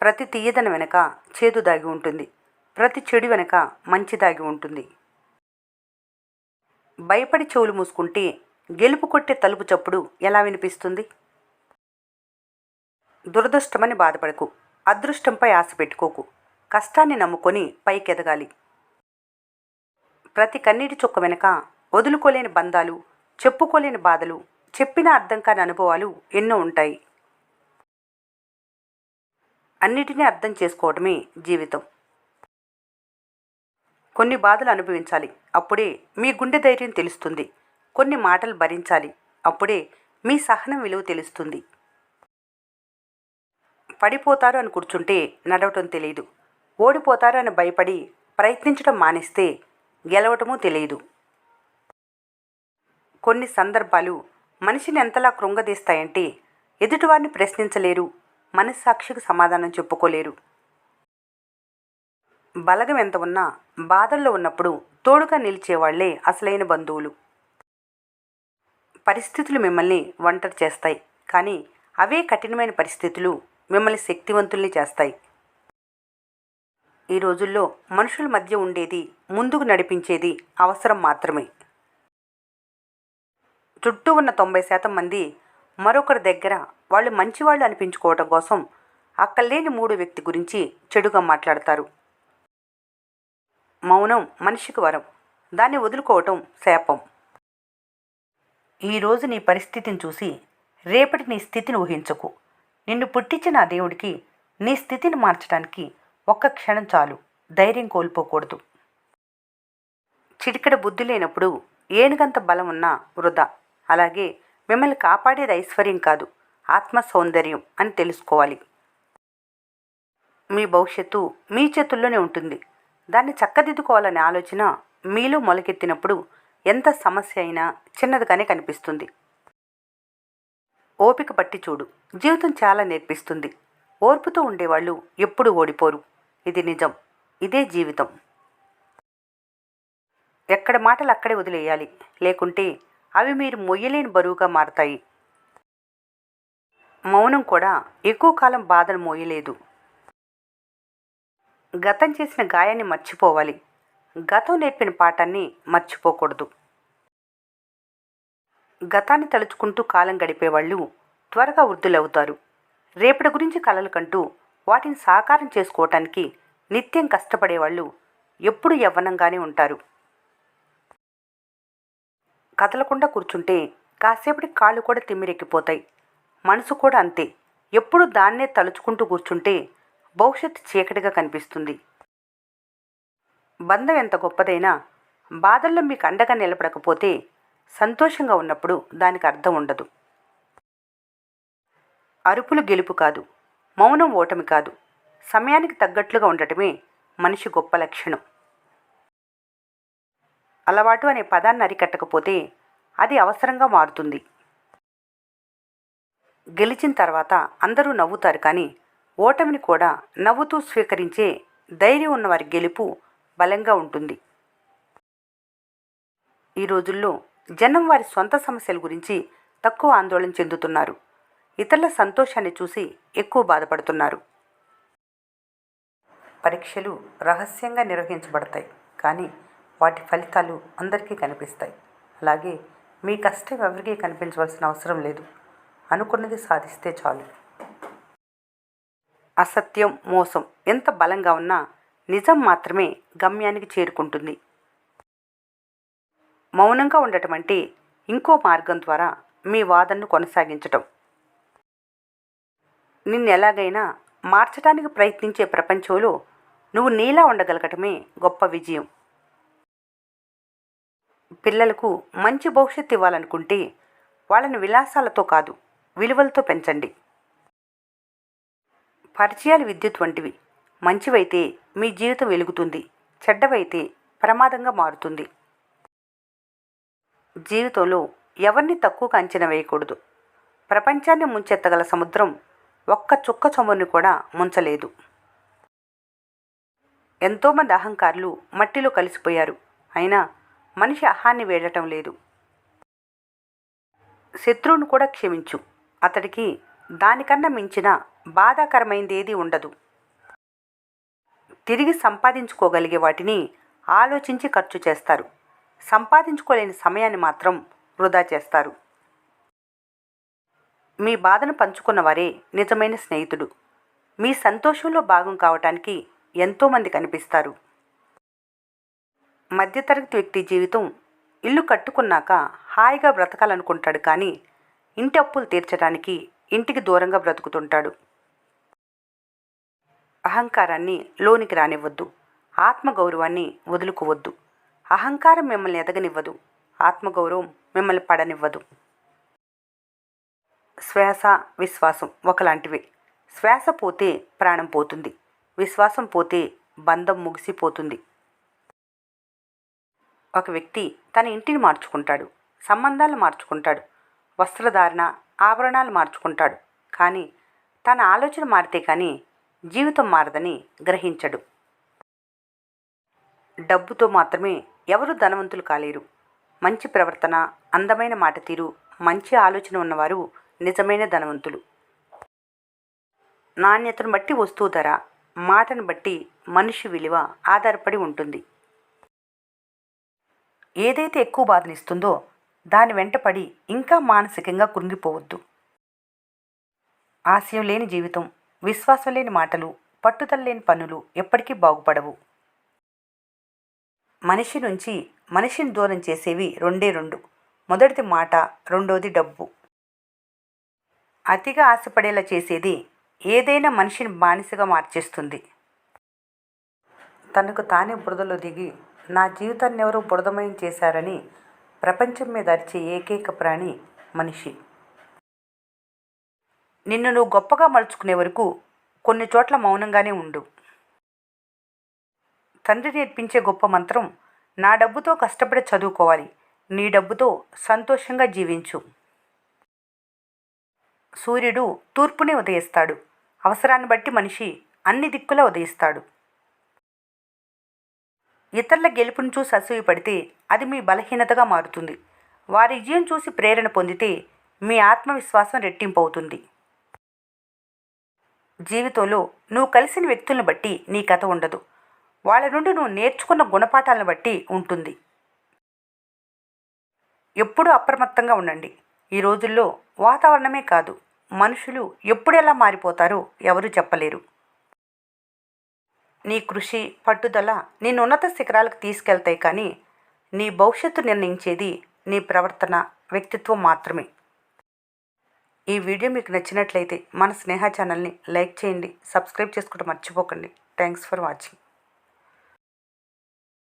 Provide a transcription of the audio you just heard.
ప్రతి తీయదన వెనక చేదు దాగి ఉంటుంది. ప్రతి చెడు వెనక మంచి దాగి ఉంటుంది. భయపడి చెవులు మూసుకుంటే గెలుపు కొట్టే తలుపు చప్పుడు ఎలా వినిపిస్తుంది? దురదృష్టమని బాధపడకు, అదృష్టంపై ఆశ పెట్టుకోకు, కష్టాన్ని నమ్ముకొని పైకెదగాలి. ప్రతి కన్నీటి చుక్క వెనక వదులుకోలేని బంధాలు, చెప్పుకోలేని బాధలు, చెప్పినా అర్థం కాని అనుభవాలు ఎన్నో ఉంటాయి. అన్నిటినీ అర్థం చేసుకోవడమే జీవితం. కొన్ని బాధలు అనుభవించాలి, అప్పుడే మీ గుండె ధైర్యం తెలుస్తుంది. కొన్ని మాటలు భరించాలి, అప్పుడే మీ సహనం విలువ తెలుస్తుంది. పడిపోతారు అని కూర్చుంటే నడవటం తెలియదు. ఓడిపోతారు అని భయపడి ప్రయత్నించడం మానేస్తే గెలవటమూ తెలియదు. కొన్ని సందర్భాలు మనిషిని ఎంతలా కృంగదీస్తాయంటే ఎదుటివారిని ప్రశ్నించలేరు, మనస్సాక్షికి సమాధానం చెప్పుకోలేరు. బలగం ఎంత ఉన్నా బాధల్లో ఉన్నప్పుడు తోడుగా నిలిచేవాళ్లే అసలైన బంధువులు. పరిస్థితులు మిమ్మల్ని ఒంటరి చేస్తాయి, కానీ అవే కఠినమైన పరిస్థితులు మిమ్మల్ని శక్తివంతుల్ని చేస్తాయి. ఈ రోజుల్లో మనుషుల మధ్య ఉండేది, ముందుకు నడిపించేది అవసరం మాత్రమే. చుట్టూ ఉన్న 90% మంది మరొకరి దగ్గర వాళ్ళు మంచివాళ్ళు అనిపించుకోవటం కోసం అక్కర్లేని మూడో వ్యక్తి గురించి చెడుగా మాట్లాడతారు. మౌనం మనిషికి వరం, దాన్ని వదులుకోవటం శాపం. ఈరోజు నీ పరిస్థితిని చూసి రేపటి నీ స్థితిని ఊహించకు. నిన్ను పుట్టించిన ఆ దేవుడికి నీ స్థితిని మార్చడానికి ఒక్క క్షణం చాలు. ధైర్యం కోల్పోకూడదు. చిటికెడ బుద్ధి లేనప్పుడు ఏనుగంత బలం ఉన్నా వృధా. అలాగే మిమ్మల్ని కాపాడేది ఐశ్వర్యం కాదు, ఆత్మ సౌందర్యం అని తెలుసుకోవాలి. మీ భవిష్యత్తు మీ చేతుల్లోనే ఉంటుంది. దాన్ని చక్కదిద్దుకోవాలనే ఆలోచన మీలో మొలకెత్తినప్పుడు ఎంత సమస్య అయినా చిన్నదిగానే కనిపిస్తుంది. ఓపిక పట్టి చూడు, జీవితం చాలా నేర్పిస్తుంది. ఓర్పుతో ఉండేవాళ్ళు ఎప్పుడూ ఓడిపోరు. ఇది నిజం, ఇదే జీవితం. ఎక్కడ మాటలు అక్కడే వదిలేయాలి, లేకుంటే అవి మీరు మొయ్యలేని బరువుగా మారతాయి. మౌనం కూడా ఎక్కువ కాలం బాధను మోయలేదు. గతం చేసిన గాయాన్ని మర్చిపోవాలి, గతం నేర్పిన పాఠాన్ని మర్చిపోకూడదు. గతాన్ని తలుచుకుంటూ కాలం గడిపేవాళ్ళు త్వరగా వృద్ధులవుతారు. రేపటి గురించి కలలు కంటూ వాటిని సాకారం చేసుకోవటానికి నిత్యం కష్టపడేవాళ్ళు ఎప్పుడు యవ్వనంగానే ఉంటారు. కదలకుండా కూర్చుంటే కాసేపటి కాళ్ళు కూడా తిమ్మిరెక్కిపోతాయి. మనసు కూడా అంతే. ఎప్పుడు దాన్నే తలుచుకుంటూ కూర్చుంటే భవిష్యత్తు చీకటిగా కనిపిస్తుంది. బంధం ఎంత గొప్పదైనా బాధల్లో మీకు అండగా నిలబడకపోతే సంతోషంగా ఉన్నప్పుడు దానికి అర్థం ఉండదు. అరుపులు గెలుపు కాదు, మౌనం ఓటమి కాదు. సమయానికి తగ్గట్లుగా ఉండటమే మనిషి గొప్ప లక్షణం. అలవాటు అనే పదాన్ని అరికట్టకపోతే అది అవసరంగా మారుతుంది. గెలిచిన తర్వాత అందరూ నవ్వుతారు, కానీ ఓటమిని కూడా నవ్వుతూ స్వీకరించే ధైర్యం ఉన్నవారి గెలుపు బలంగా ఉంటుంది. ఈ రోజుల్లో జనం వారి సొంత సమస్యల గురించి తక్కువ ఆందోళన చెందుతున్నారు. ఇతరుల సంతోషాన్ని చూసి ఎక్కువ బాధపడుతున్నారు. పరీక్షలు రహస్యంగా నిర్వహించబడతాయి, కానీ వాటి ఫలితాలు అందరికీ కనిపిస్తాయి. అలాగే మీ కష్టం ఎవరికీ కనిపించవలసిన అవసరం లేదు. అనుకున్నది సాధిస్తే చాలు. అసత్యం, మోసం ఎంత బలంగా ఉన్నా నిజం మాత్రమే గమ్యానికి చేరుకుంటుంది. మౌనంగా ఉండటం అంటే ఇంకో మార్గం ద్వారా మీ వాదనను కొనసాగించటం. నిన్ను ఎలాగైనా మార్చడానికి ప్రయత్నించే ప్రపంచంలో నువ్వు నీలా ఉండగలగటమే గొప్ప విజయం. పిల్లలకు మంచి భవిష్యత్తు ఇవ్వాలనుకుంటే వాళ్ళని విలాసాలతో కాదు, విలువలతో పెంచండి. పరిచయాలు విద్యుత్ వంటివి. మంచివైతే మీ జీవితం వెలుగుతుంది, చెడ్డవైతే ప్రమాదంగా మారుతుంది. జీవితంలో ఎవరిని తక్కువగా అంచనా వేయకూడదు. ప్రపంచాన్ని ముంచెత్తగల సముద్రం ఒక్క చుక్క చమురుని కూడా ముంచలేదు. ఎంతోమంది అహంకారులు మట్టిలో కలిసిపోయారు, అయినా మనిషి అహాన్ని వేడటం లేదు. శత్రువును కూడా క్షమించు, అతడికి దానికన్నా మించిన బాధాకరమైంది ఏదీ ఉండదు. తిరిగి సంపాదించుకోగలిగే వాటిని ఆలోచించి ఖర్చు చేస్తారు. సంపాదించుకోలేని సమయాన్ని మాత్రం వృధా చేస్తారు. మీ బాధను పంచుకున్నవారే నిజమైన స్నేహితుడు. మీ సంతోషంలో భాగం కావటానికి ఎంతోమంది కనిపిస్తారు. మధ్యతరగతి వ్యక్తి జీవితం ఇల్లు కట్టుకున్నాక హాయిగా బ్రతకాలనుకుంటాడు, కానీ ఇంటి అప్పులు తీర్చడానికి ఇంటికి దూరంగా బ్రతుకుతుంటాడు. అహంకారాన్ని లోనికి రానివ్వద్దు. ఆత్మగౌరవాన్ని వదులుకోవద్దు. అహంకారం మిమ్మల్ని ఎదగనివ్వదు. ఆత్మగౌరవం మిమ్మల్ని పడనివ్వదు. శ్వాస, విశ్వాసం ఒకలాంటివే. శ్వాస పోతే ప్రాణం పోతుంది. విశ్వాసం పోతే బంధం ముగిసిపోతుంది. ఒక వ్యక్తి తన ఇంటిని మార్చుకుంటాడు, సంబంధాలను మార్చుకుంటాడు, వస్త్రధారణ, ఆభరణాలు మార్చుకుంటాడు, కానీ తన ఆలోచన మారితే కానీ జీవితం మారదని గ్రహించడు. డబ్బుతో మాత్రమే ఎవరు ధనవంతులు కాలేరు. మంచి ప్రవర్తన, అందమైన మాట తీరు, మంచి ఆలోచన ఉన్నవారు నిజమైన ధనవంతులు. నాణ్యతను బట్టి వస్తువు ధర, మాటను బట్టి మనిషి విలువ ఆధారపడి ఉంటుంది. ఏదైతే ఎక్కువ బాధనిస్తుందో దాని వెంటపడి ఇంకా మానసికంగా కృంగిపోవద్దు. ఆశయం లేని జీవితం, విశ్వాసం లేని మాటలు, పట్టుదల లేని పనులు ఎప్పటికీ బాగుపడవు. మనిషి నుంచి మనిషిని దూరం చేసేవి రెండే రెండు. మొదటిది మాట, రెండోది డబ్బు. అతిగా ఆశపడేలా చేసేది ఏదైనా మనిషిని బానిసగా మార్చేస్తుంది. తనకు తానే బురదలో దిగి నా జీవితాన్ని ఎవరో బురదమయం చేశారని ప్రపంచం మీద అరిచే ఏకైక ప్రాణి మనిషి. నిన్ను నువ్వు గొప్పగా మలుచుకునే వరకు కొన్ని చోట్ల మౌనంగానే ఉండు. తండ్రి నేర్పించే గొప్ప మంత్రం, నా డబ్బుతో కష్టపడి చదువుకోవాలి, నీ డబ్బుతో సంతోషంగా జీవించు. సూర్యుడు తూర్పునే ఉదయిస్తాడు. అవసరాన్ని బట్టి మనిషి అన్ని దిక్కులా ఉదయిస్తాడు. ఇతరుల గెలుపును చూసి అసూయపడితే అది మీ బలహీనతగా మారుతుంది. వారి విజయం చూసి ప్రేరణ పొందితే మీ ఆత్మవిశ్వాసం రెట్టింపు అవుతుంది. జీవితంలో నువ్వు కలిసిన వ్యక్తులను బట్టి నీ కథ ఉండదు. వాళ్ళ నుండి నువ్వు నేర్చుకున్న గుణపాఠాలను బట్టి ఉంటుంది. ఎప్పుడూ అప్రమత్తంగా ఉండండి. ఈ రోజుల్లో వాతావరణమే కాదు, మనుషులు ఎప్పుడు ఎలా మారిపోతారో ఎవరూ చెప్పలేరు. నీ కృషి, పట్టుదల నిన్ను ఉన్నత శిఖరాలకు తీసుకెళ్తాయి, కానీ నీ భవిష్యత్తు నిర్ణయించేది నీ ప్రవర్తన, వ్యక్తిత్వం మాత్రమే. ఈ వీడియో మీకు నచ్చినట్లయితే మన స్నేహ ఛానల్ని లైక్ చేయండి, సబ్స్క్రైబ్ చేసుకోవడం మర్చిపోకండి. Thanks for watching.